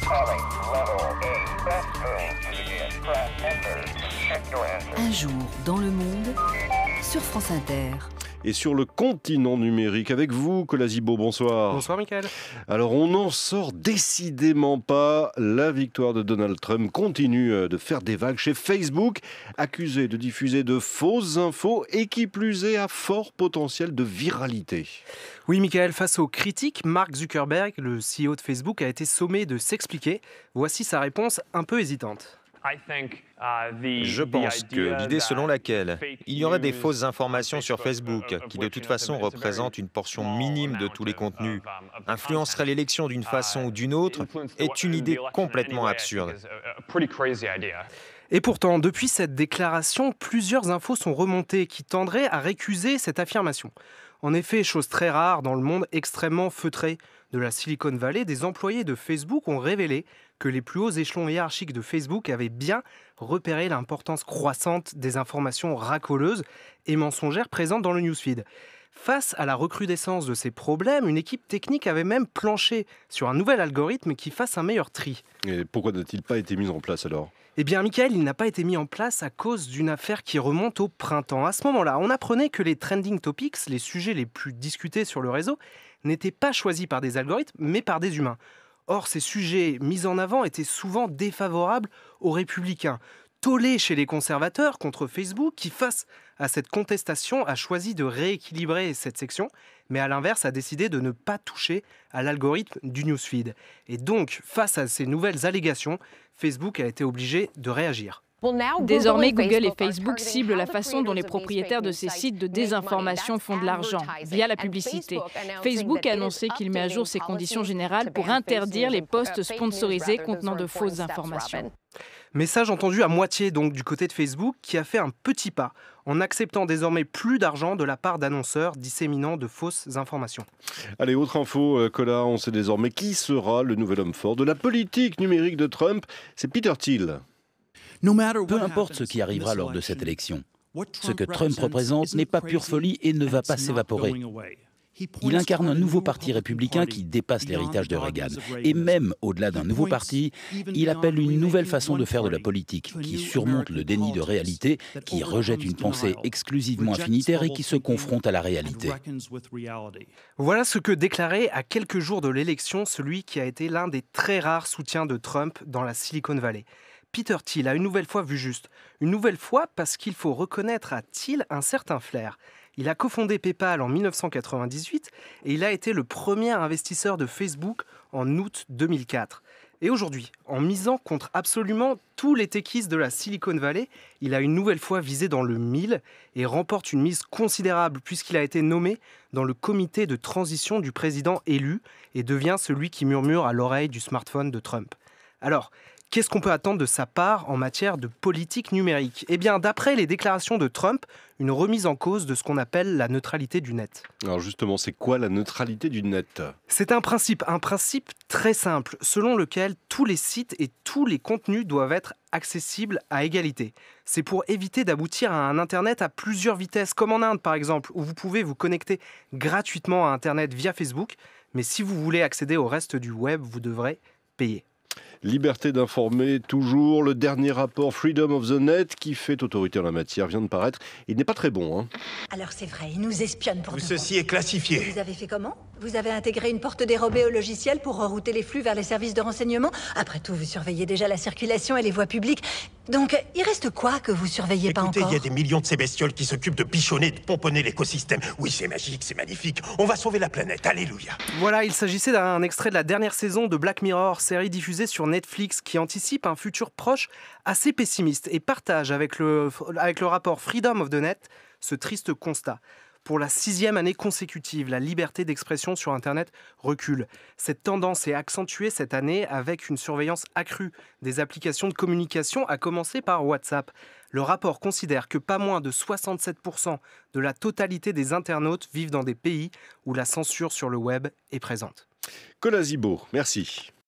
Un jour dans le monde sur France Inter. Et sur le continent numérique, avec vous, Colas Zibo, bonsoir. Bonsoir, Mickaël. Alors, on n'en sort décidément pas. La victoire de Donald Trump continue de faire des vagues chez Facebook, accusé de diffuser de fausses infos et qui plus est à fort potentiel de viralité. Oui, Mickaël, face aux critiques, Mark Zuckerberg, le CEO de Facebook, a été sommé de s'expliquer. Voici sa réponse un peu hésitante. Je pense que l'idée selon laquelle il y aurait des fausses informations sur Facebook, qui de toute façon représentent une portion minime de tous les contenus, influencerait l'élection d'une façon ou d'une autre, est une idée complètement absurde. Et pourtant, depuis cette déclaration, plusieurs infos sont remontées qui tendraient à récuser cette affirmation. En effet, chose très rare dans le monde extrêmement feutré de la Silicon Valley, des employés de Facebook ont révélé que les plus hauts échelons hiérarchiques de Facebook avaient bien repéré l'importance croissante des informations racoleuses et mensongères présentes dans le newsfeed. Face à la recrudescence de ces problèmes, une équipe technique avait même planché sur un nouvel algorithme qui fasse un meilleur tri. Et pourquoi n'a-t-il pas été mis en place alors ? Eh bien, Mickaël, il n'a pas été mis en place à cause d'une affaire qui remonte au printemps. À ce moment-là, on apprenait que les trending topics, les sujets les plus discutés sur le réseau, n'étaient pas choisis par des algorithmes, mais par des humains. Or, ces sujets mis en avant étaient souvent défavorables aux républicains. Tollé chez les conservateurs contre Facebook, qui, face à cette contestation, a choisi de rééquilibrer cette section, mais à l'inverse a décidé de ne pas toucher à l'algorithme du newsfeed. Et donc, face à ces nouvelles allégations, Facebook a été obligé de réagir. Désormais, Google et Facebook ciblent la façon dont les propriétaires de ces sites de désinformation font de l'argent, via la publicité. Facebook a annoncé qu'il met à jour ses conditions générales pour interdire les posts sponsorisés contenant de fausses informations. Message entendu à moitié donc du côté de Facebook qui a fait un petit pas en acceptant désormais plus d'argent de la part d'annonceurs disséminant de fausses informations. Allez, autre info, Colas, on sait désormais qui sera le nouvel homme fort de la politique numérique de Trump. C'est Peter Thiel. Peu importe ce qui arrivera lors de cette élection, ce que Trump représente n'est pas pure folie et ne va pas s'évaporer. Il incarne un nouveau parti républicain qui dépasse l'héritage de Reagan. Et même au-delà d'un nouveau parti, il appelle une nouvelle façon de faire de la politique, qui surmonte le déni de réalité, qui rejette une pensée exclusivement affinitaire et qui se confronte à la réalité. Voilà ce que déclarait à quelques jours de l'élection celui qui a été l'un des très rares soutiens de Trump dans la Silicon Valley. Peter Thiel a une nouvelle fois vu juste. Une nouvelle fois parce qu'il faut reconnaître à Thiel un certain flair. Il a cofondé PayPal en 1998 et il a été le premier investisseur de Facebook en août 2004. Et aujourd'hui, en misant contre absolument tous les techies de la Silicon Valley, il a une nouvelle fois visé dans le mille et remporte une mise considérable puisqu'il a été nommé dans le comité de transition du président élu et devient celui qui murmure à l'oreille du smartphone de Trump. Alors, qu'est-ce qu'on peut attendre de sa part en matière de politique numérique ? Eh bien, d'après les déclarations de Trump, une remise en cause de ce qu'on appelle la neutralité du net. Alors justement, c'est quoi la neutralité du net ? C'est un principe très simple, selon lequel tous les sites et tous les contenus doivent être accessibles à égalité. C'est pour éviter d'aboutir à un Internet à plusieurs vitesses, comme en Inde par exemple, où vous pouvez vous connecter gratuitement à Internet via Facebook, mais si vous voulez accéder au reste du web, vous devrez payer. Liberté d'informer, toujours. Le dernier rapport Freedom of the Net, qui fait autorité en la matière, vient de paraître. Il n'est pas très bon, hein. Alors c'est vrai, ils nous espionnent pour nous. Ceci est classifié. Vous avez fait comment ? Vous avez intégré une porte dérobée au logiciel pour rerouter les flux vers les services de renseignement ? Après tout, vous surveillez déjà la circulation et les voies publiques. Donc, il reste quoi que vous surveillez pas encore ? Écoutez, il y a des millions de ces bestioles qui s'occupent de bichonner, de pomponner l'écosystème. Oui, c'est magique, c'est magnifique. On va sauver la planète, alléluia. Voilà, il s'agissait d'un extrait de la dernière saison de Black Mirror, série diffusée sur Netflix qui anticipe un futur proche assez pessimiste et partage avec le rapport Freedom of the Net ce triste constat. Pour la 6e année consécutive, la liberté d'expression sur Internet recule. Cette tendance est accentuée cette année avec une surveillance accrue des applications de communication, à commencer par WhatsApp. Le rapport considère que pas moins de 67% de la totalité des internautes vivent dans des pays où la censure sur le web est présente. Colas Zibo, merci.